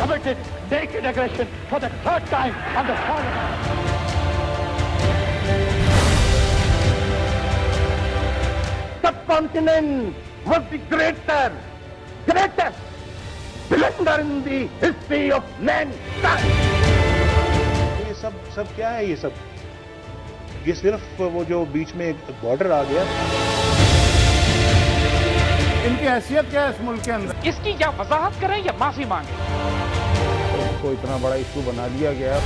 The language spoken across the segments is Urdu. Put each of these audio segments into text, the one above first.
Committed naked aggression for the third time on the parliament. Subcontinent was the greatest blunder in the history of mankind. یہ سب کیا ہے؟ یہ صرف وہ جو بیچ میں ایک بارڈر آ گیا. ان کی حیثیت کیا ہے اس ملک کے اندر؟ اس کی یا وضاحت کریں یا معافی مانگیں. ان کو اتنا بڑا ایشو بنا دیا گیا.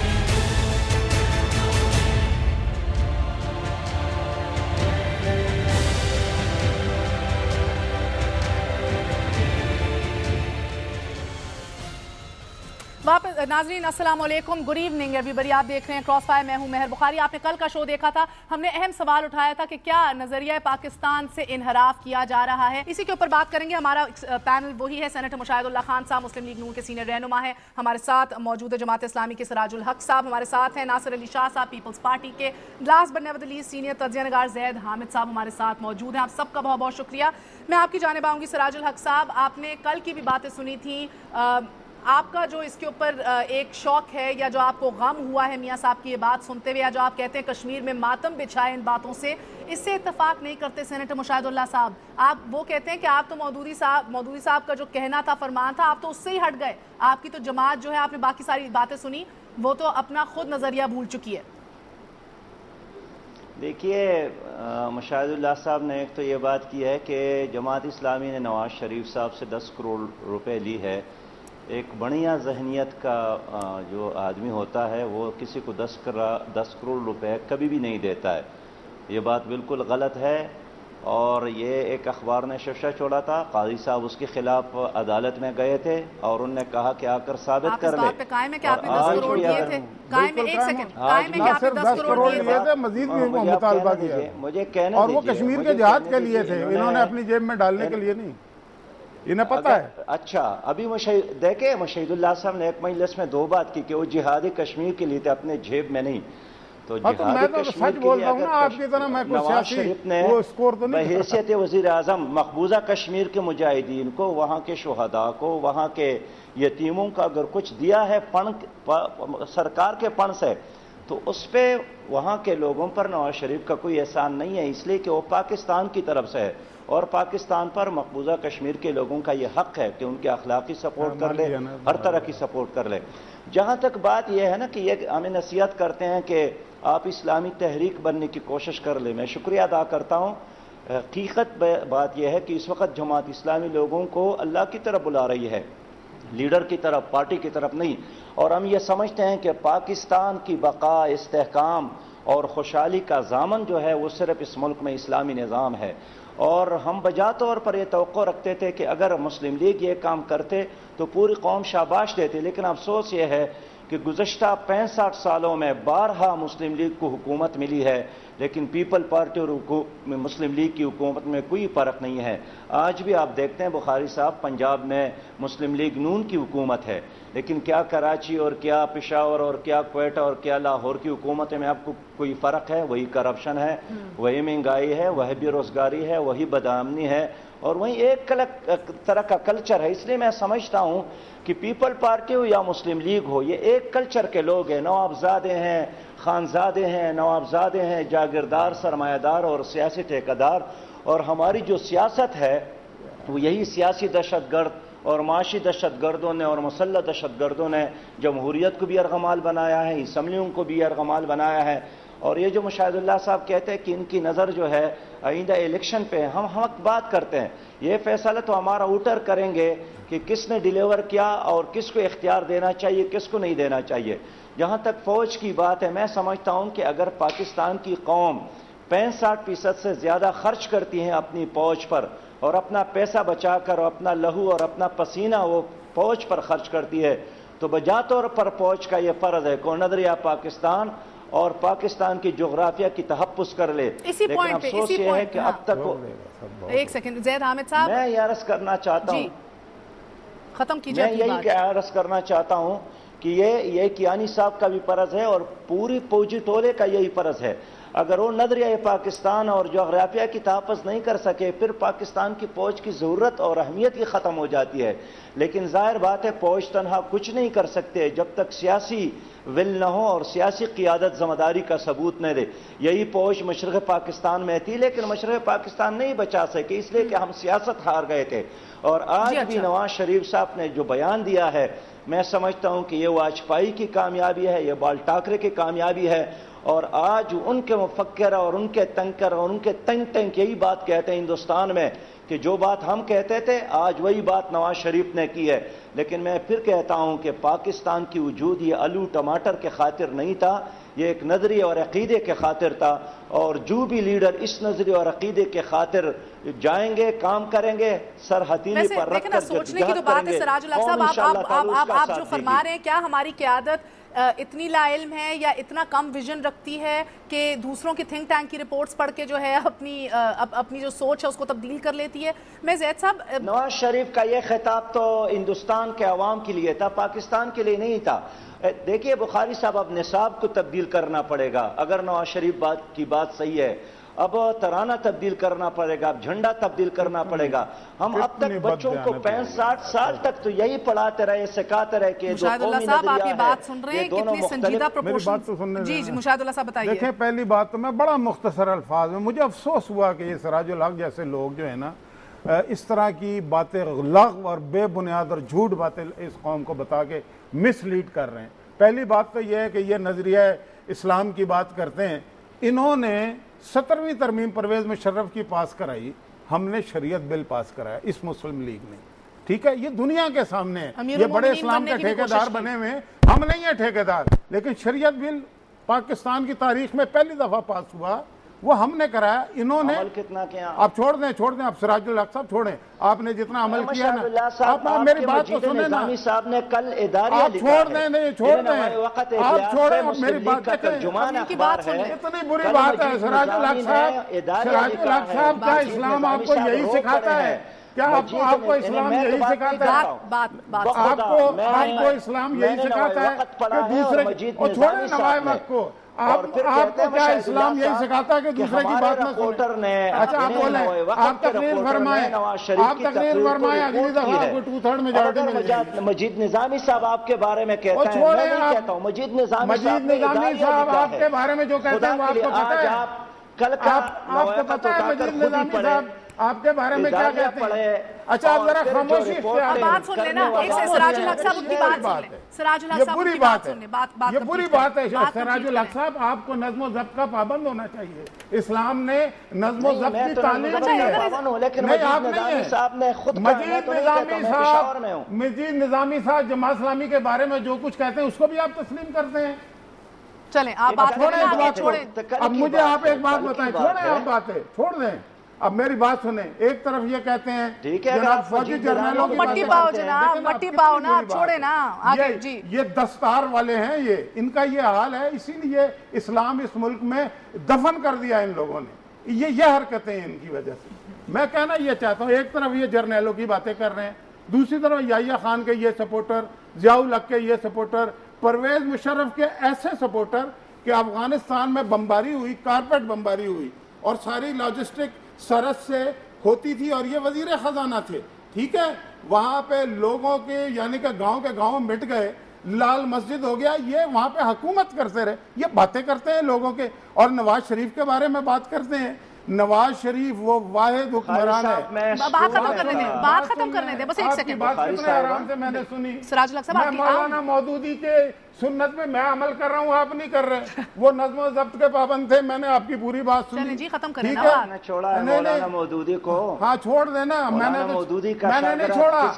واپس ناظرین السلام علیکم، گڈ ایوننگ ایوری، آپ دیکھ رہے ہیں کراس فائر، میں ہوں مہر بخاری. آپ نے کل کا شو دیکھا تھا، ہم نے اہم سوال اٹھایا تھا کہ کیا نظریہ پاکستان سے انحراف کیا جا رہا ہے. اسی کے اوپر بات کریں گے. ہمارا پینل وہی ہے، سینیٹر مشاہد اللہ خان صاحب مسلم لیگ نون کے سینئر رہنما ہیں، ہمارے ساتھ موجود ہے جماعت اسلامی کے سراج الحق صاحب، ہمارے ساتھ ہیں ناصر علی شاہ صاحب پیپلز پارٹی کے، last but never the least senior تجزیہ نگار زید حامد صاحب ہمارے ساتھ موجود ہیں. آپ سب کا بہت بہت شکریہ. میں آپ کی جانب آؤں گی. سراج الحق صاحب، آپ نے کل کی بھی باتیں سنی تھیں، آپ کا جو اس کے اوپر ایک شوق ہے یا جو آپ کو غم ہوا ہے میاں صاحب کی یہ بات سنتے ہوئے، یا جو آپ کہتے ہیں کشمیر میں ماتم بچھائے ان باتوں سے، اس سے اتفاق نہیں کرتے سینیٹر مشاہد اللہ صاحب. آپ وہ کہتے ہیں کہ آپ تو مودودی صاحب کا جو کہنا تھا، فرمان تھا، آپ تو اس سے ہی ہٹ گئے. آپ کی تو جماعت جو ہے، آپ نے باقی ساری باتیں سنی، وہ تو اپنا خود نظریہ بھول چکی ہے. دیکھیے، مشاہد اللہ صاحب نے ایک تو یہ بات کی ہے کہ جماعت اسلامی نے نواز شریف صاحب سے 10 کروڑ روپے لی ہے. ایک بڑھیا ذہنیت کا جو آدمی ہوتا ہے وہ کسی کو 10 کروڑ روپے کبھی بھی نہیں دیتا ہے. یہ بات بالکل غلط ہے. اور یہ ایک اخبار نے ششہ چھوڑا تھا، قاضی صاحب اس کے خلاف عدالت میں گئے تھے اور انہوں نے کہا کہ آ کر ثابت کر لے. آپ اس بات پہ قائم ہے کہ آپ نے 10 کروڑ دیے تھے؟ قائم ہے، ایک سیکنڈ، قائم ہے کہ آپ نے 10 کروڑ دیے تھے، مزید بھی مطالبہ کیا مجھے کہنے اور وہ کشمیر کے جہاد کے لیے تھے، انہوں نے اپنی جیب میں ڈالنے کے لیے نہیں. انہیں پتہ ہے. اچھا، ابھی دیکھیں مشہید اللہ صاحب نے ایک مجلس میں 2 بات کی کہ وہ جہادی کشمیر کے لیے تھے، اپنے جیب میں نہیں. تو میں تو سچ بولتا ہوں نا، آپ کی طرح میں کوئی نواز شریف نے بحیثیت وزیر اعظم مقبوضہ کشمیر کے مجاہدین کو، وہاں کے شہداء کو، وہاں کے یتیموں کا اگر کچھ دیا ہے سرکار کے پن سے، تو اس پہ وہاں کے لوگوں پر نواز شریف کا کوئی احسان نہیں ہے، اس لیے کہ وہ پاکستان کی طرف سے ہے. اور پاکستان پر مقبوضہ کشمیر کے لوگوں کا یہ حق ہے کہ ان کے اخلاقی سپورٹ کر لے، ہر طرح کی سپورٹ کر لے. جہاں تک بات یہ ہے نا کہ یہ ہمیں نصیحت کرتے ہیں کہ آپ اسلامی تحریک بننے کی کوشش کر لیں، میں شکریہ ادا کرتا ہوں. حقیقت بات یہ ہے کہ اس وقت جماعت اسلامی لوگوں کو اللہ کی طرف بلا رہی ہے، لیڈر کی طرف، پارٹی کی طرف نہیں. اور ہم یہ سمجھتے ہیں کہ پاکستان کی بقا، استحکام اور خوشحالی کا ضامن جو ہے وہ صرف اس ملک میں اسلامی نظام ہے. اور ہم بجا طور پر یہ توقع رکھتے تھے کہ اگر مسلم لیگ یہ کام کرتے تو پوری قوم شاباش دیتے. لیکن افسوس یہ ہے کہ گزشتہ 65 سالوں میں بارہا مسلم لیگ کو حکومت ملی ہے، لیکن پیپل پارٹی اور مسلم لیگ کی حکومت میں کوئی فرق نہیں ہے. آج بھی آپ دیکھتے ہیں بخاری صاحب، پنجاب میں مسلم لیگ نون کی حکومت ہے، لیکن کیا کراچی اور کیا پشاور اور کیا کوئٹہ اور کیا لاہور کی حکومت میں آپ کو کوئی فرق ہے؟ وہی کرپشن ہے، وہی مہنگائی ہے، وہی بے روزگاری ہے، وہی بدامنی ہے، اور وہیں ایک طرح کا کلچر ہے. اس لیے میں سمجھتا ہوں کہ پیپل پارٹی ہو یا مسلم لیگ ہو، یہ ایک کلچر کے لوگ ہیں. نوابزادے ہیں، خانزادے ہیں، نوابزادے ہیں، جاگیردار، سرمایہ دار اور سیاسی ٹھیکیدار. اور ہماری جو سیاست ہے وہ یہی سیاسی دہشت گرد اور معاشی دہشت گردوں نے اور مسلح دہشت گردوں نے جمہوریت کو بھی ارغمال بنایا ہے، اسمبلیوں کو بھی ارغمال بنایا ہے. اور یہ جو مشاہد اللہ صاحب کہتے ہیں کہ ان کی نظر جو ہے آئندہ الیکشن پہ، ہم وقت بات کرتے ہیں. یہ فیصلہ تو ہمارا ووٹر کریں گے کہ کس نے ڈیلیور کیا اور کس کو اختیار دینا چاہیے، کس کو نہیں دینا چاہیے. جہاں تک فوج کی بات ہے، میں سمجھتا ہوں کہ اگر پاکستان کی قوم 65% سے زیادہ خرچ کرتی ہیں اپنی فوج پر، اور اپنا پیسہ بچا کر اور اپنا لہو اور اپنا پسینہ وہ فوج پر خرچ کرتی ہے، تو بجا طور پر فوج کا یہ فرض ہے کہ نظریہ پاکستان اور پاکستان کی جغرافیہ کی تحفظ کر لے. لیکن افسوس یہ ہے کہ اب تک ایک سیکنڈ زید حامد صاحب، میں یہ عرض کرنا چاہتا ہوں، ختم کیجیے. میں یہی عرض کرنا چاہتا ہوں کہ یہ کیانی صاحب کا بھی فرض ہے اور پوری فوجی ٹولے کا یہی فرض ہے. اگر وہ نظریہ پاکستان اور جغرافیہ کی تحفظ نہیں کر سکے پھر پاکستان کی فوج کی ضرورت اور اہمیت ہی ختم ہو جاتی ہے. لیکن ظاہر بات ہے فوج تنہا کچھ نہیں کر سکتے جب تک سیاسی ول نہ ہو اور سیاسی قیادت ذمہ داری کا ثبوت نہ دے. یہی فوج مشرق پاکستان میں تھی لیکن مشرق پاکستان نہیں بچا سکے اس لیے کہ ہم سیاست ہار گئے تھے. اور آج بھی نواز شریف صاحب نے جو بیان دیا ہے میں سمجھتا ہوں کہ یہ واجپئی کی کامیابی ہے, یہ بال ٹاکرے کی کامیابی ہے. اور آج ان کے مفکر اور ان کے تنکر اور ان کے ٹینک یہی بات کہتے ہیں ہندوستان میں کہ جو بات ہم کہتے تھے آج وہی بات نواز شریف نے کی ہے. لیکن میں پھر کہتا ہوں کہ پاکستان کی وجود یہ آلو ٹماٹر کے خاطر نہیں تھا, یہ ایک نظریے اور عقیدے کے خاطر تھا. اور جو بھی لیڈر اس نظریے اور عقیدے کے خاطر جائیں گے کام کریں گے سر ہتھیلی پر رکھ کر سوچنے کی تو بات ہے. سراج الحق صاحب آپ جو فرما رہے ہیں کیا ہماری قیادت اتنی لا علم ہے یا اتنا کم ویژن رکھتی ہے کہ دوسروں کی تھنک ٹینک کی رپورٹس پڑھ کے جو ہے اپنی جو سوچ ہے اس کو تبدیل کر لیتی ہے؟ میں زید صاحب نواز شریف کا یہ خطاب تو ہندوستان کے عوام کے لیے تھا, پاکستان کے لیے نہیں تھا. دیکھیے بخاری صاحب اب نصاب کو تبدیل کرنا پڑے گا اگر نواز شریف کی بات صحیح ہے. اب ترانہ تبدیل کرنا پڑے گا, اب جھنڈا تبدیل کرنا پڑے گا. ہم اب تک بچوں کو 65-60 سال تک تو یہی پڑھاتے رہے سکھاتے رہے کہ مشاہد اللہ صاحب آپ یہ بات سن رہے ہیں کتنی سنجیدہ پروپورشن. جی مشاہد اللہ صاحب بتائیے. دیکھیں پہلی بات تو میں بڑا مختصر الفاظ میں مجھے افسوس ہوا کہ یہ سراج الحق جیسے لوگ جو ہے نا اس طرح کی باتیں لغو اور بے بنیاد اور جھوٹ باتیں اس قوم کو بتا کے مس لیڈ کر رہے ہیں. پہلی بات تو یہ ہے کہ یہ نظریہ اسلام کی بات کرتے ہیں. انہوں نے 17ویں ترمیم پرویز مشرف کی پاس کرائی, ہم نے شریعت بل پاس کرایا اس مسلم لیگ نے. ٹھیک ہے, یہ دنیا کے سامنے ہے, یہ بڑے اسلام کے ٹھیکیدار بنے ہوئے ہیں, ہم نہیں ہیں ٹھیکیدار. لیکن شریعت بل پاکستان کی تاریخ میں پہلی دفعہ پاس ہوا, وہ ہم نے کرایا. انہوں نے آپ چھوڑ دیں آپ سراج الحق صاحب چھوڑیں, آپ نے جتنا عمل کیا نا آپ میری بات تو سنیں نا, آپ چھوڑ دیں نہیں چھوڑ دیں آپ چھوڑیں میری بات کریں. اتنی بری بات ہے سراج الحق صاحب کیا اسلام آپ کو یہی سکھاتا ہے؟ کیا آپ کو اسلام یہی سکھاتا ہے؟ آپ کو اسلام یہی سکھاتا ہے کہ دوسرے کو چھوڑیں نوائے وقت کو؟ آپ کو کیا اسلام یہی سکھاتا ہے کہ دوسرے کی بات نہ سنیں؟ اچھا آپ بولیں, آپ تقریر فرمائیں, اگلی دفعہ آپ کو 2/3 میجارٹی مل جائے گی. مجید نظامی صاحب آپ کے بارے میں کہتے ہیں, میں نہیں کہتا ہوں. مجید نظامی صاحب آپ کے بارے میں جو کہتے ہیں وہ آپ کو پتہ ہے؟ کل کا آپ کو پتہ ہے مجید نظامی صاحب آپ کے بارے میں کیا کہتے ہیں؟ اچھا آپ ذرا خاموشی اختیار بات سن لینا. ایک سے سراج الحق صاحب اپنی بات سن لیں. سراج الحق صاحب بری بات ہے, یہ بری بات ہے. سراج الحق صاحب آپ کو نظم و ضبط کا پابند ہونا چاہیے. اسلام نے نظم و ضبط کی تعلیم دی ہے. نہیں آپ نہیں ہیں. مجید نظامی صاحب جماعت اسلامی کے بارے میں جو کچھ کہتے ہیں اس کو بھی آپ تسلیم کرتے ہیں. چلیں آپ بات چھوڑیں. اب مجھے آپ ایک بات بتائیں, چھوڑیں آپ باتیں چھوڑ دیں. اب میری بات سنیں, ایک طرف یہ کہتے ہیں جناب فوجی جرنیلوں کی مٹی پاؤ جناب, مٹی پاؤ نا, چھوڑے نا آگے. جی یہ دستار والے ہیں, یہ ان کا یہ حال ہے, اسی لیے اسلام اس ملک میں دفن کر دیا ان لوگوں نے. یہ حرکتیں ہیں ان کی وجہ سے. میں کہنا یہ چاہتا ہوں, ایک طرف یہ جرنیلوں کی باتیں کر رہے ہیں, دوسری طرف یحییٰ خان کے یہ سپورٹر, ضیاء الحق کے یہ سپورٹر, پرویز مشرف کے ایسے سپورٹر کہ افغانستان میں بمباری ہوئی, کارپیٹ بمباری ہوئی اور ساری لاجسٹک سرحد سے ہوتی تھی اور یہ وزیر خزانہ تھے. ٹھیک ہے, وہاں پہ لوگوں کے یعنی کہ گاؤں کے گاؤں مٹ گئے, لال مسجد ہو گیا, یہ وہاں پہ حکومت کرتے رہے. یہ باتیں کرتے ہیں لوگوں کے. اور نواز شریف کے بارے میں بات کرتے ہیں. نواز شریف وہ واحد حکمران ہے. بات ختم کرنے دیں بس ایک سیکنڈ. بات کتنے آرام سے میں نے سنی. سراج الحق صاحب میں مولانا مودودی کے سنت میں میں عمل کر رہا ہوں, آپ نہیں کر رہے. وہ نظم و ضبط کے پابند تھے, میں نے آپ کی پوری بات سنی. جی ختم کریں نا. چھوڑا ہے مولانا مودودی کو. ہاں چھوڑ دینا. میں نے نہیں چھوڑا,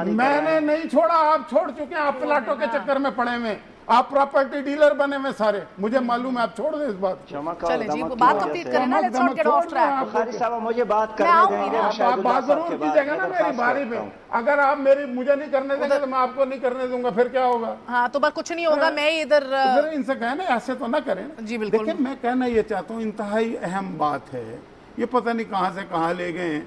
میں نے نہیں چھوڑا, آپ چھوڑ چکے ہیں. آپ پلاٹوں کے چکر میں پڑے ہوئے, آپ پراپرٹی ڈیلر بنے ہوئے سارے. مجھے معلوم ہے, آپ چھوڑ دیں اس بات کو. چلیں جی بات کمپلیٹ کریں نا, let's not get off track. Bukhari sahib مجھے بات کرنے دیں. آپ بات ضرور کیجیے گا نا میری باری پہ. اگر آپ مجھے نہیں کرنے دیں گے تو میں آپ کو نہیں کرنے دوں گا, پھر کیا ہوگا؟ ہاں تو بس کچھ نہیں ہوگا. میں ادھر ان سے کہنا ایسے تو نہ کریں. جی بالکل. لیکن میں کہنا یہ چاہتا ہوں, انتہائی اہم بات ہے, یہ پتہ نہیں کہاں سے کہاں لے گئے ہیں.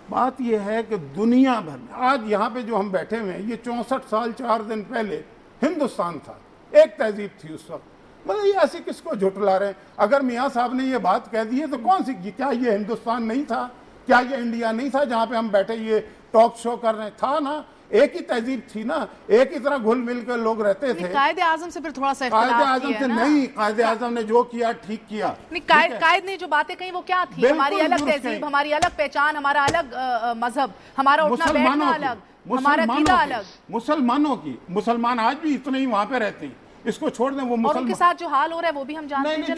بات یہ ہے کہ دنیا بھر میں آج یہاں پہ جو ہم بیٹھے ہوئے ہیں, یہ 64 سال 4 دن پہلے ہندوستان تھا. ایک تہذیب تھی اس وقت. مطلب یہ ایسے کس کو جھٹلا رہے ہیں؟ اگر میاں صاحب نے یہ بات کہہ دی ہے تو کون سی، کیا یہ ہندوستان نہیں تھا؟ کیا یہ انڈیا نہیں تھا جہاں پہ ہم بیٹھے یہ ٹاک شو کر رہے ہیں؟ تھا نا، ایک ہی تہذیب تھی نا، ایک ہی طرح گھل مل کے لوگ رہتے تھے. قائد اعظم سے پھر تھوڑا سا قائد اختلاف اعظم سے نہیں، قائد اعظم نے جو کیا ٹھیک کیا. قائد نے جو باتیں کہیں وہ کیا تھی؟ ہماری الگ تہذیب، ہماری الگ پہچان، ہمارا الگ مذہب، ہمارا اٹھنا بیٹھنا الگ، ہمارا عقیدہ الگ. مسلمانوں کی، مسلمان آج بھی اتنے ہی وہاں پہ رہتے ہیں، اس کو چھوڑ دیں. وہ اور ان کے ساتھ جو حال ہو رہا ہے وہ بھی ہم جانتے ہیں نہیں،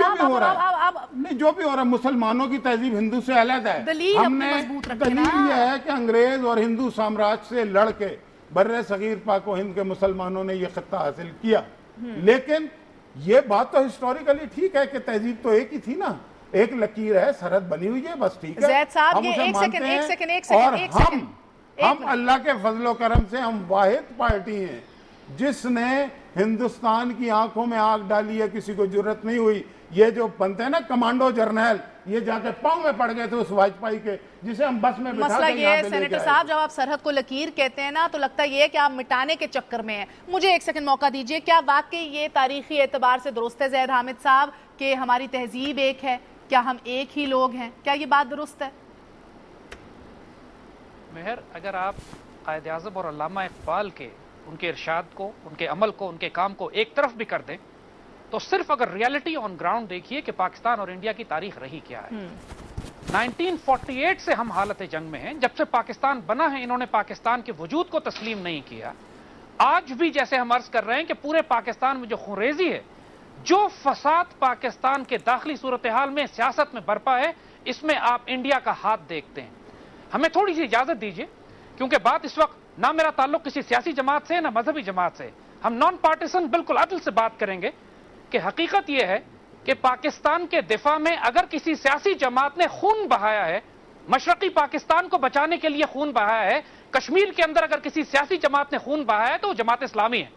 جو بھی ہو رہا ہے مسلمانوں کی تہذیب ہندو سے علیحدہ ہے. ہم نے دلیل یہ ہے کہ انگریز اور ہندو سامراج سے لڑ کے بر صغیر پاک و ہند کے مسلمانوں نے یہ خطہ حاصل کیا. لیکن یہ بات تو ہسٹوریکلی ٹھیک ہے کہ تہذیب تو ایک ہی تھی نا، ایک لکیر ہے، سرحد بنی ہوئی ہے، بس ٹھیک ہے. زید صاحب ہم اسے مانتے ہیں، اور ہم اللہ کے فضل و کرم سے ہم واحد پارٹی ہیں جس نے ہندوستان کی آنکھوں میں آگ ڈالی ہے. کسی کو جرت نہیں ہوئی. یہ جو بنتے ہیں نا کمانڈو جرنیل، یہ جا کے پاؤں میں پڑ گئے تھے اس واجپائی کے، جسے ہم بس میں بٹھا مسئلہ کے یہ ہے سینیٹر صاحب، جب آپ سرحد کو لکیر کہتے ہیں نا تو لگتا یہ ہے کہ آپ مٹانے کے چکر میں ہیں. مجھے ایک سیکنڈ موقع دیجئے. کیا واقعی یہ تاریخی اعتبار سے درست ہے زید حامد صاحب کہ ہماری تہذیب ایک ہے؟ کیا ہم ایک ہی لوگ ہیں؟ کیا یہ بات درست ہے؟ مہر، اگر آپ قائد اعظم اور علامہ اقبال کے ان کے ارشاد کو، ان کے عمل کو، ان کے کام کو ایک طرف بھی کر دیں تو صرف اگر ریالٹی آن گراؤنڈ دیکھیے کہ پاکستان اور انڈیا کی تاریخ رہی کیا ہے. 1948 سے ہم حالت جنگ میں ہیں. جب سے پاکستان بنا ہے انہوں نے پاکستان کے وجود کو تسلیم نہیں کیا. آج بھی جیسے ہم عرض کر رہے ہیں کہ پورے پاکستان میں جو خونریزی ہے، جو فساد پاکستان کے داخلی صورتحال میں، سیاست میں برپا ہے، اس میں آپ انڈیا کا ہاتھ دیکھتے ہیں. ہمیں تھوڑی سی اجازت دیجیے، کیونکہ بات اس وقت نہ میرا تعلق کسی سیاسی جماعت سے نہ مذہبی جماعت سے. ہم نان پارٹیسن بالکل عدل سے بات کریں گے کہ حقیقت یہ ہے کہ پاکستان کے دفاع میں اگر کسی سیاسی جماعت نے خون بہایا ہے، مشرقی پاکستان کو بچانے کے لیے خون بہایا ہے، کشمیر کے اندر اگر کسی سیاسی جماعت نے خون بہایا ہے تو وہ جماعت اسلامی ہے.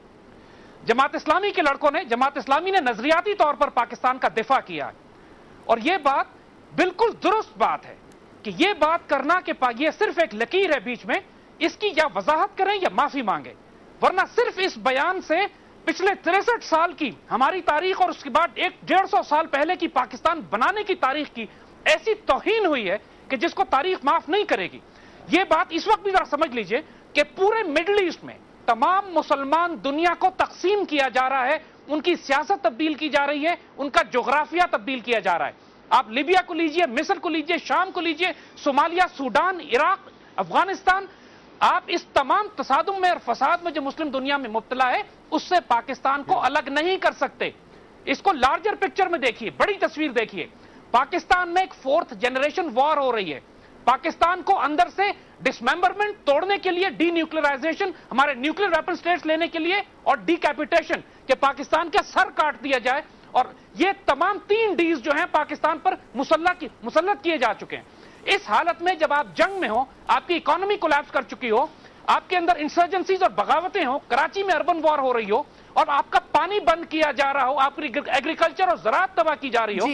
جماعت اسلامی کے لڑکوں نے، جماعت اسلامی نے نظریاتی طور پر پاکستان کا دفاع کیا ہے. اور یہ بات بالکل درست بات ہے کہ یہ بات کرنا کہ یہ صرف ایک لکیر ہے بیچ میں، اس کی یا وضاحت کریں یا معافی مانگیں. ورنہ صرف اس بیان سے پچھلے 63 سال کی ہماری تاریخ اور اس کے بعد 150 سال پہلے کی پاکستان بنانے کی تاریخ کی ایسی توہین ہوئی ہے کہ جس کو تاریخ معاف نہیں کرے گی. یہ بات اس وقت بھی ذرا سمجھ لیجئے کہ پورے مڈل ایسٹ میں تمام مسلمان دنیا کو تقسیم کیا جا رہا ہے، ان کی سیاست تبدیل کی جا رہی ہے، ان کا جغرافیہ تبدیل کیا جا رہا ہے. آپ لیبیا کو لیجئے، مصر کو لیجئے، شام کو لیجئے، صومالیہ، سوڈان، عراق، افغانستان. آپ اس تمام تصادم میں اور فساد میں جو مسلم دنیا میں مبتلا ہے اس سے پاکستان کو الگ نہیں کر سکتے. اس کو لارجر پکچر میں دیکھیے، بڑی تصویر دیکھیے. پاکستان میں ایک 4th جنریشن وار ہو رہی ہے. پاکستان کو اندر سے ڈسممبرمنٹ توڑنے کے لیے، ڈی نیوکلرائزیشن، ہمارے نیوکلیر ویپن سٹیٹس لینے کے لیے، اور ڈی کیپیٹیشن کہ پاکستان کے سر کاٹ دیا جائے. اور یہ تمام 3 ڈیز جو ہیں پاکستان پر مسلط کیے جا چکے ہیں. اس حالت میں جب آپ جنگ میں ہو، آپ کی اکانومی کولیپس کر چکی ہو، آپ کے اندر انسرجنسیز اور بغاوتیں ہوں، کراچی میں اربن وار ہو رہی ہو، اور آپ کا پانی بند کیا جا رہا ہو، آپ کی ایگریکلچر اور زراعت تباہ کی جا رہی ہو،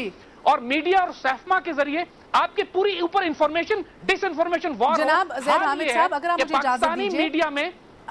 اور میڈیا اور سیفما کے ذریعے آپ کے پوری اوپر انفارمیشن ڈس انفارمیشن وار. جناب زید حامد صاحب، اگر آپ مجھے اجازت دیجیے، میڈیا میں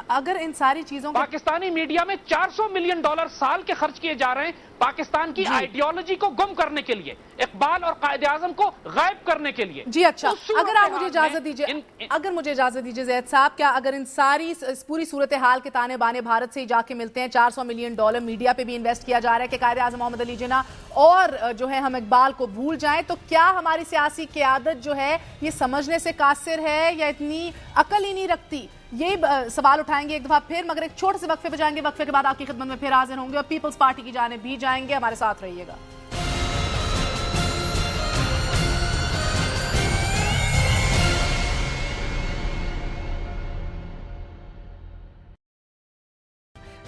اگر ان ساری چیزوں پاکستانی میڈیا میں $400 ملین سال کے خرچ کیے جا رہے ہیں پاکستان کی آئیڈیالوجی کو گم کرنے کے لیے، اقبال اور قائد اعظم کو غائب کرنے کے لیے. جی اچھا، اگر آپ مجھے اجازت دیجیے زید صاحب، کیا اگر ان ساری پوری صورتحال کے تانے بانے بھارت سے ہی جا کے ملتے ہیں، $400 ملین میڈیا پہ بھی انویسٹ کیا جا رہا ہے کہ قائد اعظم محمد علی جناح اور جو ہے ہم اقبال کو بھول جائیں، تو کیا ہماری سیاسی قیادت جو ہے یہ سمجھنے سے قاصر ہے یا اتنی عقل ہی نہیں رکھتی؟ یہ سوال اٹھائیں گے ایک دفعہ پھر، مگر ایک چھوٹے سے وقفے پہ جائیں گے. وقفے کے بعد آپ کی خدمت میں پھر حاضر ہوں گے اور پیپلز پارٹی کی جانب بھی جائیں گے. ہمارے ساتھ رہیے گا.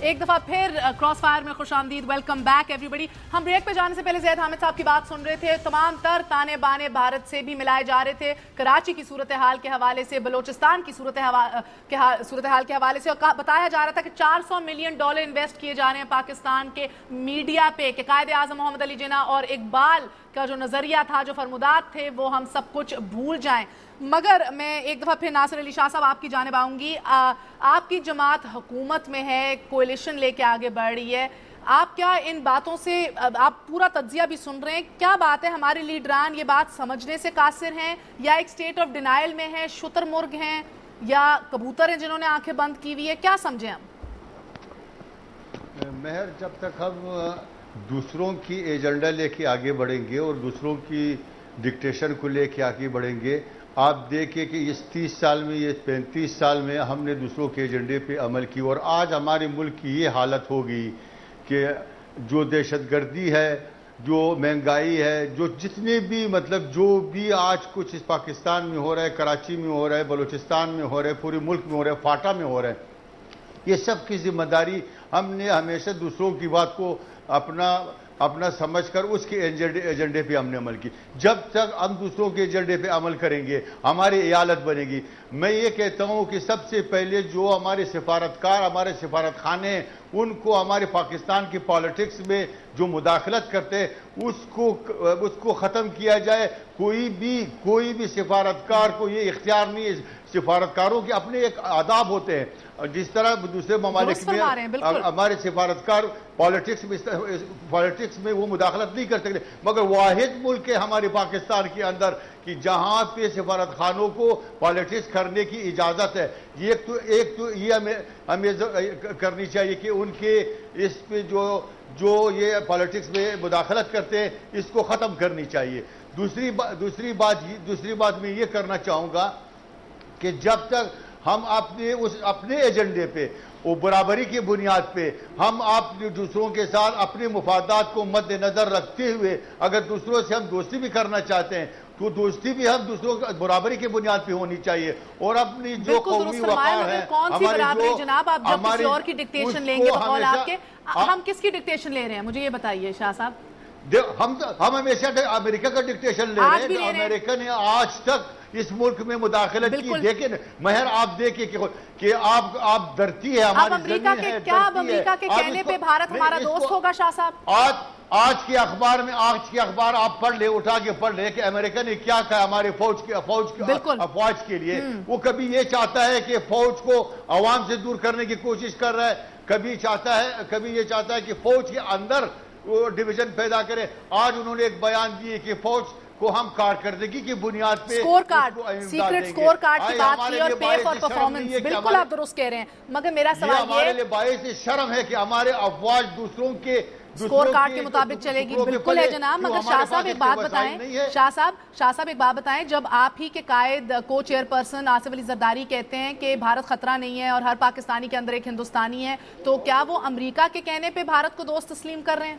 ایک دفعہ پھر کراس فائر میں خوش آمدید. ویلکم بیک ایوری بڈی. ہم بریک پہ جانے سے پہلے زید حامد صاحب کی بات سن رہے تھے. تمام تر تانے بانے بھارت سے بھی ملائے جا رہے تھے، کراچی کی صورتحال کے حوالے سے، بلوچستان کی صورتحال کے حوالے سے، اور بتایا جا رہا تھا کہ $400 ملین انویسٹ کیے جا رہے ہیں پاکستان کے میڈیا پہ کہ قائد اعظم محمد علی جناح اور اقبال کا جو نظریہ تھا، جو فرمودات تھے، وہ ہم سب کچھ بھول جائیں. مگر میں ایک دفعہ پھر ناصر علی شاہ صاحب آپ کی جانب آؤں گی. آپ کی جماعت حکومت میں ہے، کولیشن لے کے آگے بڑھ رہی ہے. آپ کیا ان باتوں سے آپ پورا تجزیہ بھی سن رہے ہیں، کیا بات ہے ہمارے لیڈران یہ بات سمجھنے سے قاصر ہیں یا ایک سٹیٹ آف ڈینائل میں ہیں، شتر مرغ ہیں یا کبوتر ہیں جنہوں نے آنکھیں بند کی ہوئی ہے؟ کیا سمجھیں ہم؟ مہر، جب تک ہم دوسروں کی ایجنڈا لے کے آگے بڑھیں گے اور دوسروں کی ڈکٹیشن کو لے کے آگے بڑھیں گے، آپ دیکھیں کہ اس 30 سال میں، یہ 35 سال میں ہم نے دوسروں کے ایجنڈے پہ عمل کی، اور آج ہمارے ملک کی یہ حالت ہوگی کہ جو دہشت گردی ہے، جو مہنگائی ہے، جو جتنے بھی جو بھی آج کچھ اس پاکستان میں ہو رہا ہے، کراچی میں ہو رہا ہے، بلوچستان میں ہو رہا ہے، پورے ملک میں ہو رہا ہے، فاٹا میں ہو رہا ہے، یہ سب کی ذمہ داری ہم نے ہمیشہ دوسروں کی بات کو اپنا سمجھ کر اس کے ایجنڈے پہ ہم نے عمل کی۔ جب تک ہم دوسروں کے ایجنڈے پہ عمل کریں گے ہماری ایالت بنے گی۔ میں یہ کہتا ہوں کہ سب سے پہلے جو ہمارے سفارتکار، ہمارے سفارت خانے ہیں، ان کو ہمارے پاکستان کی پالیٹکس میں جو مداخلت کرتے ہیں اس کو ختم کیا جائے۔ کوئی بھی سفارتکار کو یہ اختیار نہیں ہے، سفارتکاروں کے اپنے ایک آداب ہوتے ہیں، جس طرح دوسرے ممالک میں ہمارے سفارتکار پالیٹکس میں وہ مداخلت نہیں کر سکتے، مگر واحد ملک ہے ہمارے پاکستان کے اندر کہ جہاں پہ سفارت خانوں کو پالیٹکس کرنے کی اجازت ہے۔ ایک تو یہ ہمیں کرنی چاہیے کہ ان کے اس پہ جو یہ پالیٹکس میں مداخلت کرتے ہیں اس کو ختم کرنی چاہیے۔ دوسری بات میں یہ کرنا چاہوں گا کہ جب تک ہم اپنے ایجنڈے پہ وہ برابری کی بنیاد پہ ہم دوسروں کے ساتھ اپنے مفادات کو مد نظر رکھتے ہوئے اگر دوسروں سے ہم دوستی بھی کرنا چاہتے ہیں تو دوستی بھی ہم دوسروں برابری کی بنیاد پہ ہونی چاہیے، اور اپنی جو قومی وقار ہے، کون سی برابری جناب؟ آپ جب کسی اور کی ڈکٹیشن لیں گے بقول آپ کے، ہم کس کی ڈکٹیشن لے رہے ہیں مجھے یہ بتائیے شاہ صاحب؟ ہم ہمیشہ امریکہ کا ڈکٹیشن لے رہے ہیں۔ امریکہ نے آج تک اس ملک میں مداخلت کی۔ دیکھیں مہر، آپ دیکھیں کہ آپ دھرتی ہے، ہماری زمین ہے، کیا اب امریکہ کے کہنے پہ بھارت ہمارا دوست ہوگا شاہ صاحب؟ آج کے اخبار آپ پڑھ لیں، اٹھا کے پڑھ لیں کہ امریکہ نے کیا کہا ہمارے افواج کے لیے۔ وہ کبھی یہ چاہتا ہے کہ فوج کو عوام سے دور کرنے کی کوشش کر رہا ہے، کبھی یہ چاہتا ہے کہ فوج کے اندر وہ ڈویژن پیدا کرے۔ آج انہوں نے ایک بیان دیے کہ فوج کو ہم کارکردگی کی بنیاد پہ score card, secret score card کی بات کی اور پے فار پرفارمنس، بالکل آپ درست کہہ رہے ہیں، مگر میرا سوال یہ ہمارے لیے باعث شرم ہے کہ ہمارے افواج دوسروں کے سکور کارڈ کے مطابق چلے گی۔ بالکل ہے جناب، مگر شاہ صاحب ایک بات بتائیں، شاہ صاحب ایک بات بتائیں، جب آپ ہی کے قائد کو چیئر پرسن آصف علی زرداری کہتے ہیں کہ بھارت خطرہ نہیں ہے اور ہر پاکستانی کے اندر ایک ہندوستانی ہے، تو کیا وہ امریکہ کے کہنے پہ بھارت کو دوست تسلیم کر رہے ہیں؟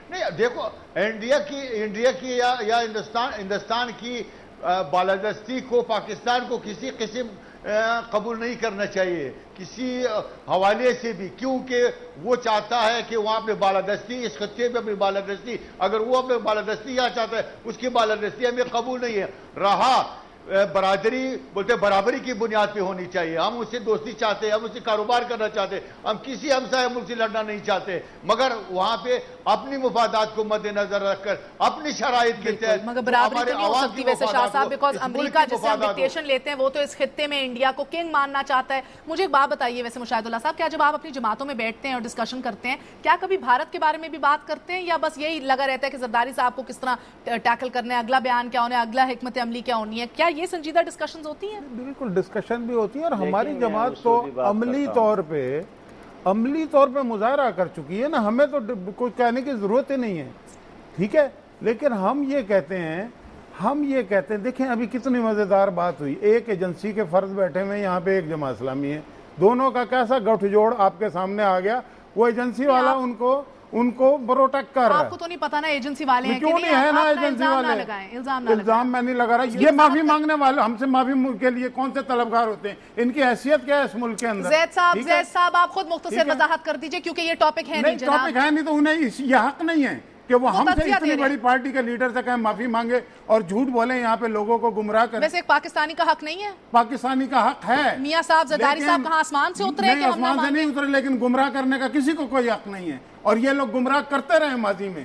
نہیں، دیکھو انڈیا کی یا ہندوستان کی بالادستی کو پاکستان کو کسی قسم قبول نہیں کرنا چاہیے کسی حوالے سے بھی، کیونکہ وہ چاہتا ہے کہ وہاں پہ بالادستی، اس خطے پہ اپنی بالادستی، اگر وہ اپنے بالادستی یہاں چاہتا ہے اس کی بالادستی ہمیں قبول نہیں ہے۔ رہا برابری کی بنیاد پہ ہونی چاہیے، ہم اس سے دوستی چاہتے ہیں، ہم اس سے کاروبار کرنا چاہتے ہیں، ہم کسی ہمسایہ ملک سے لڑنا نہیں چاہتے، مگر وہاں پہ اپنی مفادات کو مد نظر رکھ کر اپنی شرائط کے تحت مگر برابری تو نہیں ہو سکتی ویسے شاہ صاحب، بیکاز امریکہ جس سے ہم ڈکٹیشن لیتے ہیں وہ تو اس خطے میں انڈیا کو کنگ ماننا چاہتا ہے۔ مجھے ایک بات بتائیے ویسے مشاہد اللہ صاحب، کیا جب آپ اپنی جماعتوں میں بیٹھتے ہیں اور ڈسکشن کرتے ہیں کیا کبھی بھارت کے بارے میں بھی بات کرتے ہیں، یا بس یہی لگا رہتا ہے کہ زرداری صاحب کو کس طرح ٹیکل کرنا ہے، اگلا بیان کیا ہونا ہے، اگلا حکمت عملی کیا ہونی ہے؟ کیا یہ سنجیدہ ڈسکشن ہوتی ہیں؟ بالکل ڈسکشن بھی ہوتی ہے، اور ہماری جماعت تو عملی طور پہ مظاہرہ کر چکی ہے نا، ہمیں تو کوئی کہنے کی ضرورت ہی نہیں ہے، ٹھیک ہے، لیکن ہم یہ کہتے ہیں دیکھیں ابھی کتنی مزیدار بات ہوئی، ایک ایجنسی کے فرد بیٹھے ہوئے یہاں پہ ایک جماعت اسلامی ہے، دونوں کا کیسا گٹھ جوڑ آپ کے سامنے آ گیا، وہ ایجنسی والا ان کو پروٹیکٹ کر رہا ہے۔ آپ کو تو نہیں پتا نا ایجنسی والے ہیں کہ کیوں نہیں ہے نا ایجنسی والے، الزام میں نہیں لگا رہا، یہ معافی مانگنے والے ہم سے معافی کے لیے کون سے طلبگار ہوتے ہیں، ان کی حیثیت کیا ہے اس ملک کے اندر؟ زید صاحب آپ خود مختصر وضاحت کر دیجئے کیونکہ یہ ٹاپک ہے نہیں جناب۔ ٹاپک ہے نہیں تو انہیں یہ حق نہیں ہے کہ وہ ہم سے اتنی بڑی پارٹی کے لیڈر سے کہیں معافی مانگے اور جھوٹ بولیں یہاں پہ لوگوں کو گمراہ کریں۔ ویسے ایک پاکستانی کا حق نہیں ہے؟ پاکستانی کا حق ہے۔ میاں صاحب زرداری صاحب کہاں آسمان سے اترے کہ ہم نہ مانگیں؟ آسمان سے نہیں اترے، لیکن گمراہ کرنے کا کسی کو کوئی حق نہیں ہے، اور یہ لوگ گمراہ کرتے رہے ماضی میں۔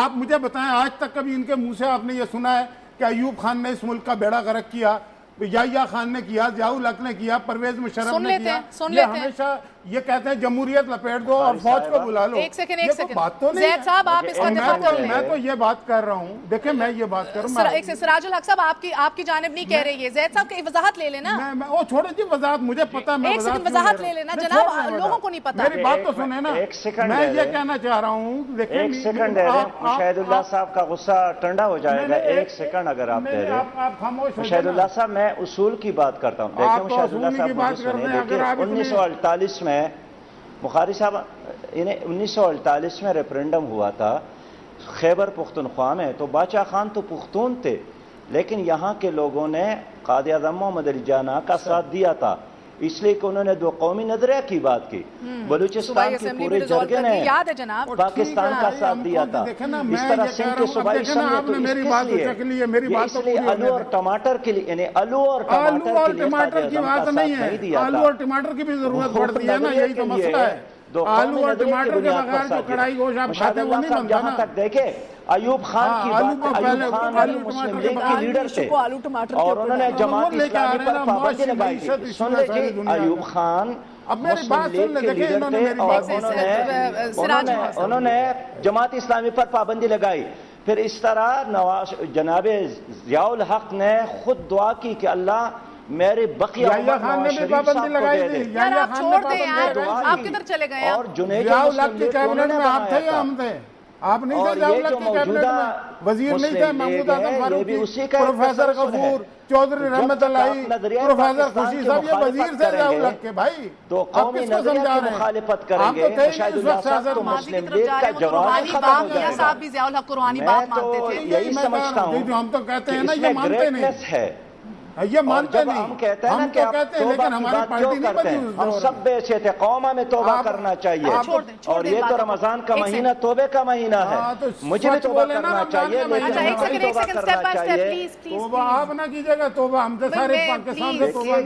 آپ مجھے بتائیں آج تک کبھی ان کے منہ سے آپ نے یہ سنا ہے کہ ایوب خان نے اس ملک کا بیڑا غرق کیا، یحییٰ خان نے کیا، ضیاء الحق نے کیا، پرویز مشرف سن نے لیتے کیا، ہیں، سن یہ لیتے ہیں۔ ہمیشہ یہ کہتے ہیں جمہوریت لپیٹ دو اور فوج کو بلا لو۔ ایک سیکنڈ یہ کوئی بات تو نہیں ہے۔ زید صاحب آپ اس کا دفاع کر لیں۔ میں تو یہ بات کر رہا ہوں، دیکھیں میں یہ بات کر رہا ہوں، ایک سے سراج الحق صاحب آپ کی جانب نہیں کہہ رہی ہے، زید صاحب کی وضاحت لے لینا۔ وہ چھوڑے جی وضاحت، مجھے پتا میں ایک سیکنڈ وضاحت لے لینا جناب، لوگوں کو نہیں پتا۔ میری بات تو سنیں نا، میں یہ کہنا چاہ رہا ہوں، دیکھیں ایک سیکنڈ دے دیں، مشاہد اللہ صاحب کا غصہ ٹھنڈا ہو جائے گا، ایک سیکنڈ اگر آپ دے دیں۔ مشاہد اللہ صاحب میں اصول کی بات کرتا ہوں، دیکھیں مشاہد اللہ صاحب مجھے سنیں، دیکھیں 1948 میں بخاری صاحب 1948 میں ریفرینڈم ہوا تھا خیبر پختونخوا میں، تو باچا خان تو پختون تھے، لیکن یہاں کے لوگوں نے قائد اعظم محمد علی جناح کا ساتھ دیا تھا، اس لیے کہ انہوں نے دو قومی نظریہ کی بات کی۔ بلوچستان کی پورے جرگے نے پاکستان کا ساتھ دیا تھا، اس طرح سندھ کے صوبائی اسمبلی اس لیے آلو اور ٹماٹر کے لیے، یعنی آلو اور ٹماٹر کے لیے قائد اعظم کا ساتھ نہیں دیا تھا۔ آلو اور ٹماٹر کی بھی ضرورت پڑتی ہے نا، یہی تو مسئلہ ہے۔ آلو اور ٹماٹر کے بغیر جو کڑھائی گوشت آپ کھاتے وہ نہیں بنتا نا۔ جہاں تک دیکھیں ایوب خان کی بات، ایوب خان مسلم لیگ کی لیڈر تھے اور انہوں نے جماعت اسلامی پر پابندی لگائی تھی۔ سن لے جی، ایوب خان مسلم لیگ کے لیڈر تھے اور انہوں نے جماعت اسلامی پر پابندی لگائی۔ پھر اس طرح جناب ضیاء الحق نے خود دعا کی کہ اللہ میرے بقیہ خان نے بھی پابندی لگائی تھی، یار آپ چھوڑ دیں یار، آپ کدھر چلے گئے ہیں؟ اور جنید ضیاء الحق کی کیبنٹ میں آپ تھے یا ہم تھے؟ آپ نہیں تھے ضیاء الحق کی کیبنٹ میں؟ وزیر نہیں تھے محمود اعظم فاروقی، پروفیسر غفور چودھری رحمت اللہ، پروفیسر خوشی صاحب، یہ وزیر تھے ضیاء الحق کے بھائی۔ تو قومی نظریہ کی مخالفت کریں گے، مشاہد اللہ صاحب تو مسلم لیگ کا جواب ختم ہو جائے گا۔ صاحب بھی ضیاء الحق کو روحانی باپ مانتے تھے۔ یہی سمجھتا ہوں جو ہم تو کہتے ہیں نا، کہ یہ مانتے نہیں ہے، یہ مانتے نہیں، ہم کہتے ہیں نا کہ آپ کہتے ہیں توبہ لیکن کی ہماری بات پارٹی کیوں نہیں کرتے بنی ہیں؟ اس ہم دور سب بیچے تھے، قوم میں توبہ کرنا چاہیے، اور یہ تو رمضان کا مہینہ توبے کا مہینہ ہے، مجھے بھی توبہ کرنا چاہیے، لیکن ہمیں بھی توبہ کرنا چاہیے۔ توبہ آپ نہ کیجئے گا، توبہ ہم سے سارے پاکستان سے توبہ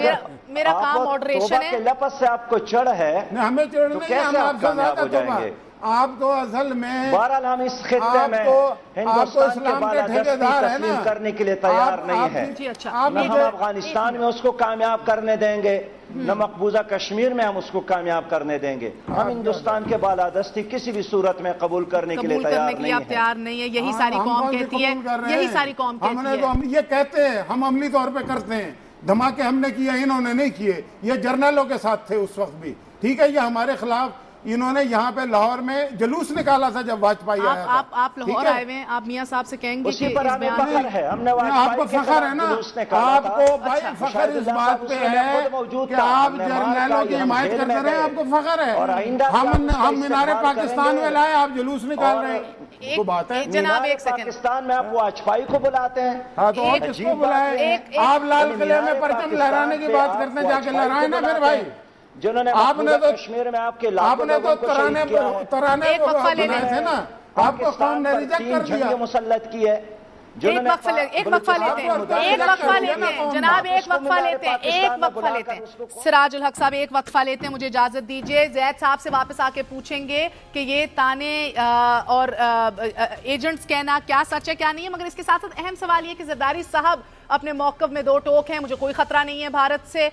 میرا کام ماڈریشن ہے۔ توبہ کے لفظ سے آپ کو چڑھ ہے، ہمیں چڑھ تو نہیں، ہم کیسے آپ آپ سے کامیاب ہو زیادہ جائیں توبہ۔ گے؟ آپ تو اصل میں بہرحال ہم اس خطے میں ہندوستان کے بالادستی تسلیم کرنے کے لیے تیار نہیں ہیں، نہ ہم افغانستان میں اس کو کامیاب کرنے دیں گے، نہ مقبوضہ کشمیر میں ہم اس کو کامیاب کرنے دیں گے۔ ہم ہندوستان کے بالادستی کسی بھی صورت میں قبول کرنے کے لیے تیار نہیں ہیں۔ یہی ساری قوم کہتی ہے، یہی ساری قوم کہتی ہے۔ ہم یہ کہتے ہیں، ہم عملی طور پہ کرتے ہیں، دھماکے ہم نے کیے، انہوں نے نہیں کیے، یہ جرنیلوں کے ساتھ تھے اس وقت بھی، ٹھیک ہے، یہ ہمارے خلاف انہوں نے یہاں پہ لاہور میں جلوس نکالا تھا جب واجپئی آیا تھا۔ آپ لاہور آئے ہوئے ہیں، آپ میاں صاحب سے کہیں گے اسی پر ہمیں فخر ہے، ہم نے آپ کو فخر ہے نا، آپ کو بھائی فخر اس بات پہ ہے کہ آپ جرنیلوں کی حمایت کرتے رہے، آپ کو فخر ہے۔ ہم مینار پاکستان میں لائے، آپ جلوس نکال رہے ہیں، وہ بات ہے۔ جناب ایک سیکنڈ، پاکستان میں آپ واجپئی کو بلاتے ہیں، ہاں تو آپ کس کو بلائے؟ آپ لال قلعے میں پرچم لہرانے کی بات کرتے ہیں، جا کے لہرائیں نا پھر بھائی۔ جنہوں نے کشمیر میں آپ کے لاکھوں لوگوں کو شہید کیا ہے، ترانے کو بنائے تھے نا، آپ کو قوم نے ریجیکٹ کر دیا۔ جنگیں مسلط کی ہے، ایک وقفہ لیتے ہیں جناب، ایک وقفہ لیتے ہیں سراج الحق صاحب، ایک وقفہ لیتے ہیں، مجھے اجازت دیجئے۔ زید صاحب سے واپس آ کے پوچھیں گے کہ یہ تانے اور ایجنٹس کہنا کیا سچ ہے کیا نہیں ہے، مگر اس کے ساتھ ساتھ اہم سوال یہ کہ زرداری صاحب اپنے موقف میں دو ٹوک ہیں، مجھے کوئی خطرہ نہیں ہے بھارت سے۔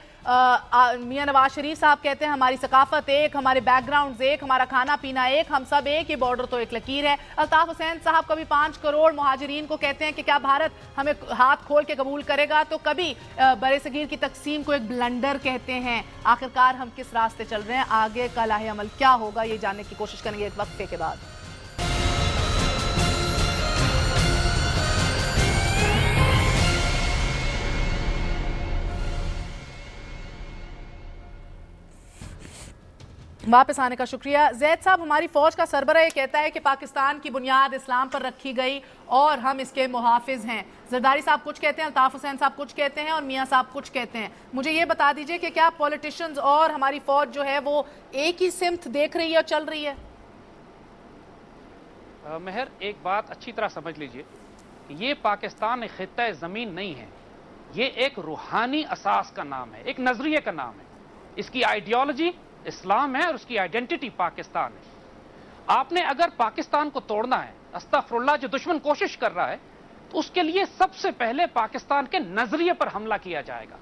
میاں نواز شریف صاحب کہتے ہیں ہماری ثقافت ایک، ہمارے بیک گراؤنڈز ایک، ہمارا کھانا پینا ایک، ہم سب ایک، یہ بارڈر تو ایک لکیر ہے۔ الطاف حسین صاحب کبھی 5 کروڑ مہاجرین کو کہتے ہیں کہ کیا بھارت ہمیں ہاتھ کھول کے قبول کرے گا، تو کبھی بر صغیر کی تقسیم کو ایک بلنڈر کہتے ہیں۔ آخرکار ہم کس راستے چل رہے ہیں، آگے کا لاہ عمل کیا ہوگا، یہ جاننے کی کوشش کریں گے ایک وقفے کے بعد۔ واپس آنے کا شکریہ۔ زید صاحب، ہماری فوج کا سربراہ یہ کہتا ہے کہ پاکستان کی بنیاد اسلام پر رکھی گئی اور ہم اس کے محافظ ہیں۔ زرداری صاحب کچھ کہتے ہیں، الطاف حسین صاحب کچھ کہتے ہیں اور میاں صاحب کچھ کہتے ہیں۔ مجھے یہ بتا دیجئے کہ کیا پولیٹیشنز اور ہماری فوج جو ہے وہ ایک ہی سمت دیکھ رہی ہے اور چل رہی ہے؟ مہر، ایک بات اچھی طرح سمجھ لیجئے، یہ پاکستان ایک خطہ زمین نہیں ہے، یہ ایک روحانی اساس کا نام ہے، ایک نظریے کا نام ہے۔ اس کی آئیڈیالوجی اسلام ہے اور اس کی آئیڈینٹی پاکستان ہے۔ آپ نے اگر پاکستان کو توڑنا ہے، استغفر اللہ، جو دشمن کوشش کر رہا ہے، تو اس کے لیے سب سے پہلے پاکستان کے نظریے پر حملہ کیا جائے گا.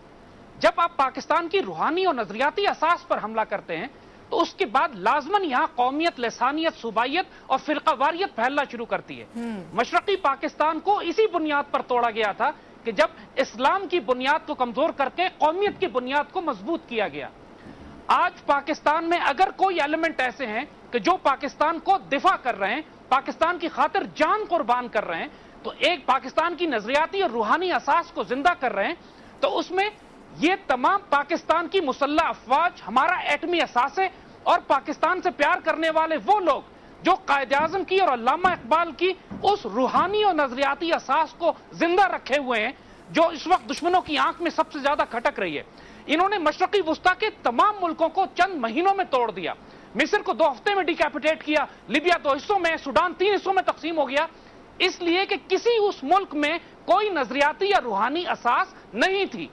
جب آپ پاکستان کی روحانی اور نظریاتی اساس پر حملہ کرتے ہیں تو اس کے بعد لازماً یہاں قومیت، لسانیت، صوبائیت اور فرقہ واریت پھیلنا شروع کرتی ہے. مشرقی پاکستان کو اسی بنیاد پر توڑا گیا تھا کہ جب اسلام کی بنیاد کو کمزور کر کے قومیت کی بنیاد کو مضبوط کیا گیا. آج پاکستان میں اگر کوئی ایلیمنٹ ایسے ہیں کہ جو پاکستان کو دفاع کر رہے ہیں، پاکستان کی خاطر جان قربان کر رہے ہیں، تو ایک پاکستان کی نظریاتی اور روحانی اساس کو زندہ کر رہے ہیں، تو اس میں یہ تمام پاکستان کی مسلح افواج، ہمارا ایٹمی اثاثے اور پاکستان سے پیار کرنے والے وہ لوگ جو قائد اعظم کی اور علامہ اقبال کی اس روحانی اور نظریاتی اساس کو زندہ رکھے ہوئے ہیں جو اس وقت دشمنوں کی آنکھ میں سب سے زیادہ کھٹک رہی ہے. انہوں نے مشرقی وسطی کے تمام ملکوں کو چند مہینوں میں توڑ دیا. مصر کو 2 ہفتے میں ڈیکیپیٹیٹ کیا، لیبیا 2 حصوں میں، سوڈان 3 حصوں میں تقسیم ہو گیا، اس لیے کہ کسی اس ملک میں کوئی نظریاتی یا روحانی اساس نہیں تھی.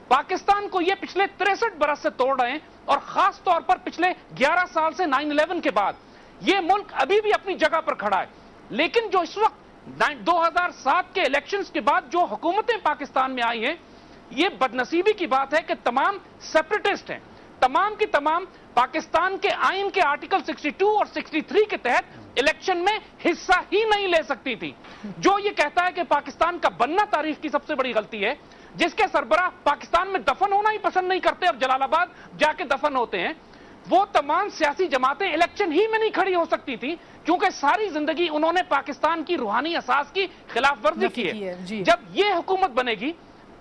پاکستان کو یہ پچھلے 63 برس سے توڑ رہے ہیں، اور خاص طور پر پچھلے 11 سال سے 9/11 کے بعد یہ ملک ابھی بھی اپنی جگہ پر کھڑا ہے. لیکن جو اس وقت 2007 کے الیکشنز کے بعد جو حکومتیں پاکستان میں آئی ہیں، یہ بدنصیبی کی بات ہے کہ تمام سیپریٹسٹ ہیں، تمام کی تمام پاکستان کے آئین کے آرٹیکل 62 اور 63 کے تحت الیکشن میں حصہ ہی نہیں لے سکتی تھی. جو یہ کہتا ہے کہ پاکستان کا بننا تاریخ کی سب سے بڑی غلطی ہے، جس کے سربراہ پاکستان میں دفن ہونا ہی پسند نہیں کرتے اور جلال آباد جا کے دفن ہوتے ہیں، وہ تمام سیاسی جماعتیں الیکشن ہی میں نہیں کھڑی ہو سکتی تھی، کیونکہ ساری زندگی انہوں نے پاکستان کی روحانی اساس کی خلاف ورزی کی ہے. جب یہ حکومت بنے گی،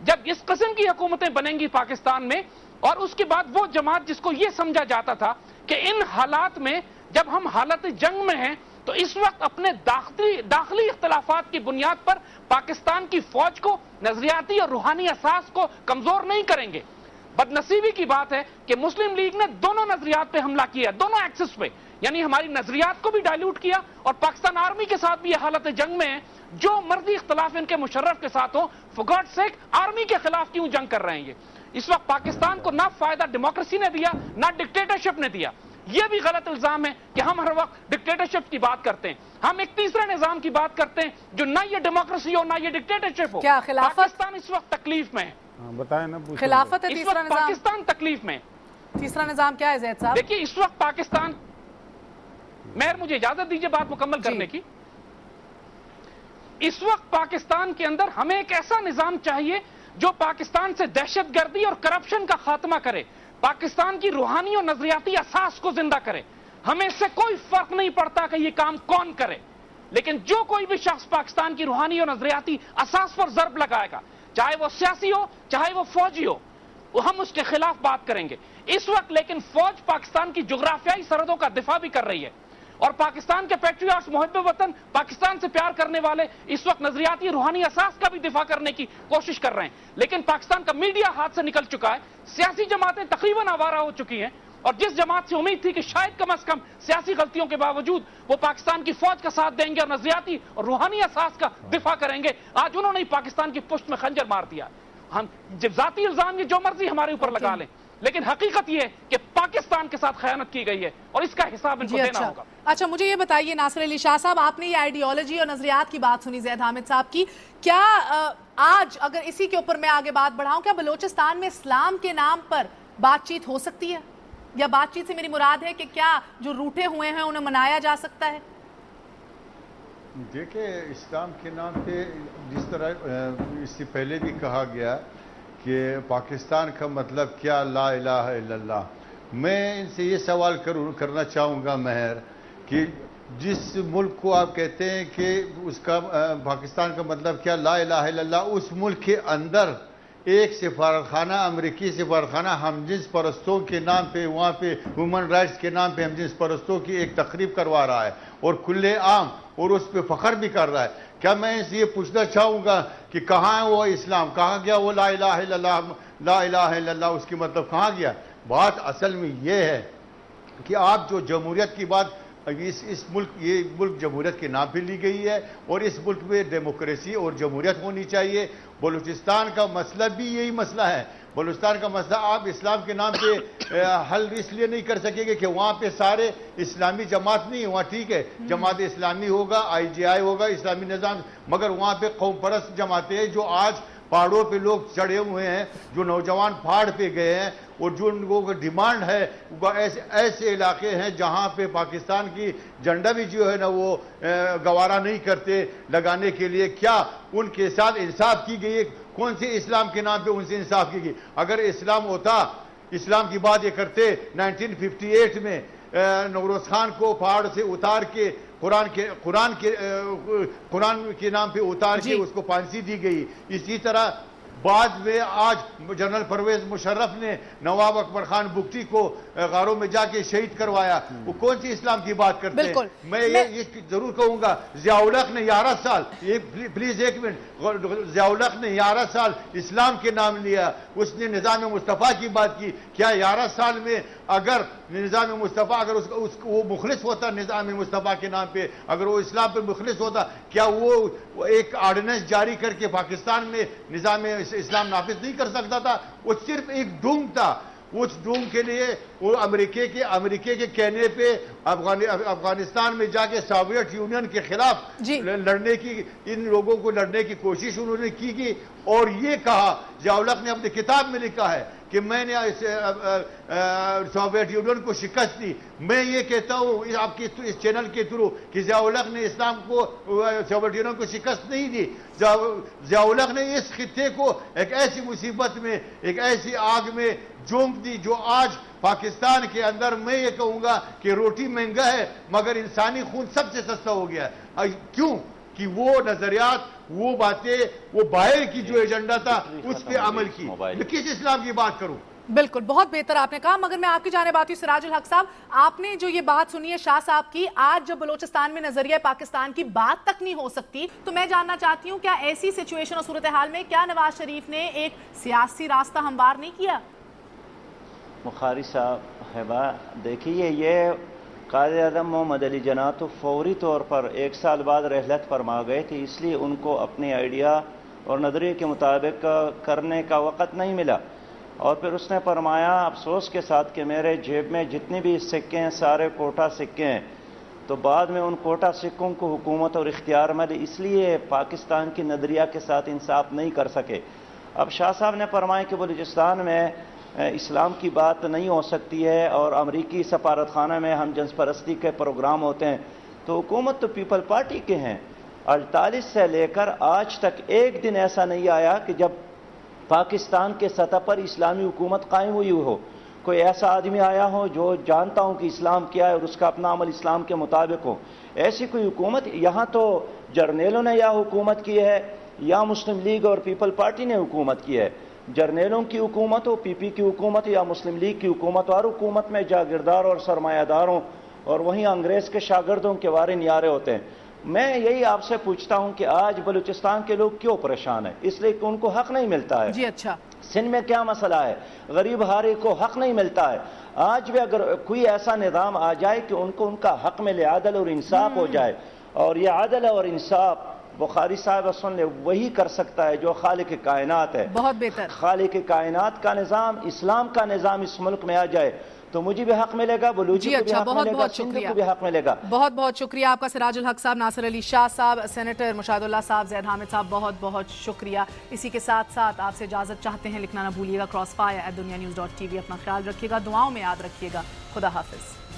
جب اس قسم کی حکومتیں بنیں گی پاکستان میں، اور اس کے بعد وہ جماعت جس کو یہ سمجھا جاتا تھا کہ ان حالات میں جب ہم حالت جنگ میں ہیں تو اس وقت اپنے داخلی اختلافات کی بنیاد پر پاکستان کی فوج کو، نظریاتی اور روحانی اساس کو کمزور نہیں کریں گے. بدنصیبی کی بات ہے کہ مسلم لیگ نے دونوں نظریات پہ حملہ کیا، دونوں ایکسس پہ، یعنی ہماری نظریات کو بھی ڈائلیوٹ کیا، اور پاکستان آرمی کے ساتھ بھی یہ حالت جنگ میں ہیں. جو مرضی اختلاف ان کے مشرف کے ساتھ ہو، فار گاڈ سیک آرمی کے خلاف کیوں جنگ کر رہے ہیں؟ یہ اس وقت پاکستان کو نہ فائدہ ڈیموکریسی نے دیا، نہ ڈکٹیٹرشپ نے دیا. یہ بھی غلط الزام ہے کہ ہم ہر وقت ڈکٹیٹرشپ کی بات کرتے ہیں. ہم ایک تیسرے نظام کی بات کرتے ہیں جو نہ یہ ڈیموکریسی ہو نہ یہ ڈکٹیٹرشپ ہو. کیا خلافت؟ پاکستان اس وقت تکلیف میں ہے. بتائیں نا. خلافت ہے اس تیسرا وقت نظام؟ پاکستان تکلیف میں. تیسرا نظام کیا ہے زید صاحب؟ دیکھیے اس وقت پاکستان، مہر مجھے اجازت دیجیے بات مکمل کرنے کی. اس وقت پاکستان کے اندر ہمیں ایک ایسا نظام چاہیے جو پاکستان سے دہشت گردی اور کرپشن کا خاتمہ کرے، پاکستان کی روحانی اور نظریاتی اساس کو زندہ کرے. ہمیں اس سے کوئی فرق نہیں پڑتا کہ یہ کام کون کرے، لیکن جو کوئی بھی شخص پاکستان کی روحانی اور نظریاتی اساس پر ضرب لگائے گا، چاہے وہ سیاسی ہو چاہے وہ فوجی ہو، ہم اس کے خلاف بات کریں گے. اس وقت لیکن فوج پاکستان کی جغرافیائی سرحدوں کا دفاع بھی کر رہی ہے، اور پاکستان کے پیٹریاٹس، محب وطن، پاکستان سے پیار کرنے والے اس وقت نظریاتی روحانی اساس کا بھی دفاع کرنے کی کوشش کر رہے ہیں. لیکن پاکستان کا میڈیا ہاتھ سے نکل چکا ہے، سیاسی جماعتیں تقریباً آوارہ ہو چکی ہیں، اور جس جماعت سے امید تھی کہ شاید کم از کم سیاسی غلطیوں کے باوجود وہ پاکستان کی فوج کا ساتھ دیں گے اور نظریاتی اور روحانی اساس کا دفاع کریں گے، آج انہوں نے پاکستان کی پشت میں خنجر مار دیا. ہم جب ذاتی الزام یہ جو مرضی ہمارے اوپر لگا لیں، لیکن حقیقت یہ ہے کہ پاکستان کے ساتھ خیانت کی گئی ہے اور اس کا حساب ان کو دینا ہوگا. اچھا مجھے یہ بتائیے ناصر علی شاہ صاحب، آپ نے یہ آئیڈیالوجی اور نظریات کی بات سنی زید حامد صاحب کی، کیا آج اگر اسی کے اوپر میں آگے بات بڑھاؤں، کیا بلوچستان میں اسلام کے نام پر بات چیت ہو سکتی ہے؟ یا بات چیت سے میری مراد ہے کہ کیا جو روٹے ہوئے ہیں انہیں منایا جا سکتا ہے؟ دیکھیں اسلام کے نام پہ جس طرح اس سے پہلے بھی کہا گیا کہ پاکستان کا مطلب کیا، لا الہ الا اللہ. میں ان سے یہ سوال کرنا چاہوں گا مہر کہ جس ملک کو آپ کہتے ہیں کہ اس کا پاکستان کا مطلب کیا، لا الہ الا اللہ، اس ملک کے اندر ایک سفارتخانہ، امریکی سفارتخانہ ہم جنس پرستوں کے نام پہ، وہاں پہ ہیومن رائٹس کے نام پہ ہم جنس پرستوں کی ایک تقریب کروا رہا ہے اور کھلے عام، اور اس پہ فخر بھی کر رہا ہے. کیا میں اس یہ پوچھنا چاہوں گا کہ کہاں ہے وہ اسلام، کہاں گیا وہ لا الہ الا اللہ، لا الہ الا اللہ، اس کی مطلب کہاں گیا؟ بات اصل میں یہ ہے کہ آپ جو جمہوریت کی بات، اس ملک، یہ ملک جمہوریت کے نام پہ لی گئی ہے، اور اس ملک میں ڈیموکریسی اور جمہوریت ہونی چاہیے. بلوچستان کا مسئلہ بھی یہی مسئلہ ہے. بلوچستان کا مسئلہ آپ اسلام کے نام پہ حل اس لیے نہیں کر سکیں گے کہ وہاں پہ سارے اسلامی جماعت نہیں، وہاں ٹھیک ہے جماعت اسلامی ہوگا، IGI ہوگا، اسلامی نظام، مگر وہاں پہ قوم پرست جماعتیں ہیں جو آج پہاڑوں پہ لوگ چڑھے ہوئے ہیں، جو نوجوان پہاڑ پہ گئے ہیں، اور جو ان لوگوں کا ڈیمانڈ ہے وہ ایسے علاقے ہیں جہاں پہ پاکستان کی جھنڈا بھی جو ہے نا وہ گوارا نہیں کرتے لگانے کے لیے. کیا ان کے ساتھ انصاف کی گئی ہے؟ کون سے اسلام کے نام پہ ان سے انصاف کی گئی؟ اگر اسلام ہوتا، اسلام کی بات یہ کرتے 1958 میں نوروز خان کو پہاڑ سے اتار کے قرآن کے نام پہ اتار کے اس کو پھانسی دی گئی. اسی طرح بعد میں آج جنرل پرویز مشرف نے نواب اکبر خان بگٹی کو غاروں میں جا کے شہید کروایا. وہ کون سی اسلام کی بات کرتے ہیں؟ میں یہ ضرور کہوں گا ضیاء الحق نے 11 سال، پلیز ایک منٹ، ضیاء الحق نے 11 سال اسلام کے نام لیا، اس نے نظام مصطفیٰ کی بات کی. کیا 11 سال میں اگر نظام مصطفیٰ اگر وہ مخلص ہوتا نظام مصطفیٰ کے نام پہ، اگر وہ اسلام پہ مخلص ہوتا، کیا وہ ایک آرڈیننس جاری کر کے پاکستان میں نظام اسلام نافذ نہیں کر سکتا تھا؟ وہ صرف ایک ڈوم تھا. اس ڈوم کے لیے وہ امریکے کے کہنے پہ افغانستان میں جا کے سوویت یونین کے خلاف لڑنے کی، ان لوگوں کو لڑنے کی کوشش انہوں نے کی اور یہ کہا، ضیاء الحق نے اپنی کتاب میں لکھا ہے کہ میں نے سوویت یونین کو شکست دی. میں یہ کہتا ہوں آپ کی اس چینل کے تھرو کہ ضیاء الحق نے اسلام کو سوویت یونین کو شکست نہیں دی. ضیاء الحق نے اس خطے کو ایک ایسی مصیبت میں، ایک ایسی آگ میں جھونک دی جو آج پاکستان کے اندر میں یہ کہوں گا کہ روٹی مہنگا ہے مگر انسانی خون سب سے سستا ہو گیا ہے. کیوں؟ کہ وہ نظریات، وہ باتیں، وہ باہر کی جو ایجنڈا تھا اس پہ عمل کی. میں کس اسلام کی بات کروں؟ بالکل، بہت بہتر آپ نے کہا. مگر میں آپ کی جانب آتی ہوں سراج الحق صاحب، آپ نے جو یہ بات سنی ہے شاہ صاحب کی، آج جب بلوچستان میں نظریہ پاکستان کی بات تک نہیں ہو سکتی، تو میں جاننا چاہتی ہوں کیا ایسی سچویشن اور صورتحال میں کیا نواز شریف نے ایک سیاسی راستہ ہموار نہیں کیا؟ مخاری صاحب دیکھیے، یہ قائد اعظم محمد علی جناح تو فوری طور پر 1 سال بعد رحلت فرما گئے تھے، اس لیے ان کو اپنے آئیڈیا اور نظریے کے مطابق کرنے کا وقت نہیں ملا. اور پھر اس نے فرمایا افسوس کے ساتھ کہ میرے جیب میں جتنے بھی سکے ہیں سارے کوٹا سکے ہیں. تو بعد میں ان کوٹا سکوں کو حکومت اور اختیار ملے، اس لیے پاکستان کی نظریہ کے ساتھ انصاف نہیں کر سکے. اب شاہ صاحب نے فرمایا کہ بلوچستان میں اسلام کی بات نہیں ہو سکتی ہے اور امریکی سفارت خانہ میں ہم جنس پرستی کے پروگرام ہوتے ہیں. تو حکومت تو پیپل پارٹی کے ہیں. 48 سے لے کر آج تک ایک دن ایسا نہیں آیا کہ جب پاکستان کے سطح پر اسلامی حکومت قائم ہوئی ہو. کوئی ایسا آدمی آیا ہو جو جانتا ہوں کہ اسلام کیا ہے اور اس کا اپنا عمل اسلام کے مطابق ہو. ایسی کوئی حکومت یہاں تو جرنیلوں نے یا حکومت کی ہے یا مسلم لیگ اور پیپل پارٹی نے حکومت کی ہے. جرنیلوں کی حکومت ہو، پی پی کی حکومت یا مسلم لیگ کی حکومت، اور حکومت میں جاگیردار اور سرمایہ داروں اور وہیں انگریز کے شاگردوں کے وارے نیارے ہوتے ہیں. میں یہی آپ سے پوچھتا ہوں کہ آج بلوچستان کے لوگ کیوں پریشان ہیں؟ اس لیے کہ ان کو حق نہیں ملتا ہے. جی اچھا، سندھ میں کیا مسئلہ ہے؟ غریب ہارے کو حق نہیں ملتا ہے. آج بھی اگر کوئی ایسا نظام آ جائے کہ ان کو ان کا حق ملے، عدل اور انصاف ہو جائے، اور یہ عدل اور انصاف بخاری صاحب سن لے وہی کر سکتا ہے جو خالق کائنات ہے. بہت بہتر. خالق کائنات کا نظام، اسلام کا نظام اس ملک میں آ جائے تو مجھے بھی حق ملے گا، بلوچی کو بھی حق ملے گا، سندھ کو بھی حق ملے گا. بہت بہت شکریہ آپ کا سراج الحق صاحب، ناصر علی شاہ صاحب، سینیٹر مشاہد اللہ صاحب، زید حامد صاحب، بہت بہت شکریہ. اسی کے ساتھ ساتھ آپ سے اجازت چاہتے ہیں، لکھنا نہ بھولیے گا crossfire@dunianews.tv. اپنا خیال رکھیے گا، دعاؤں میں یاد رکھیے گا. خدا حافظ.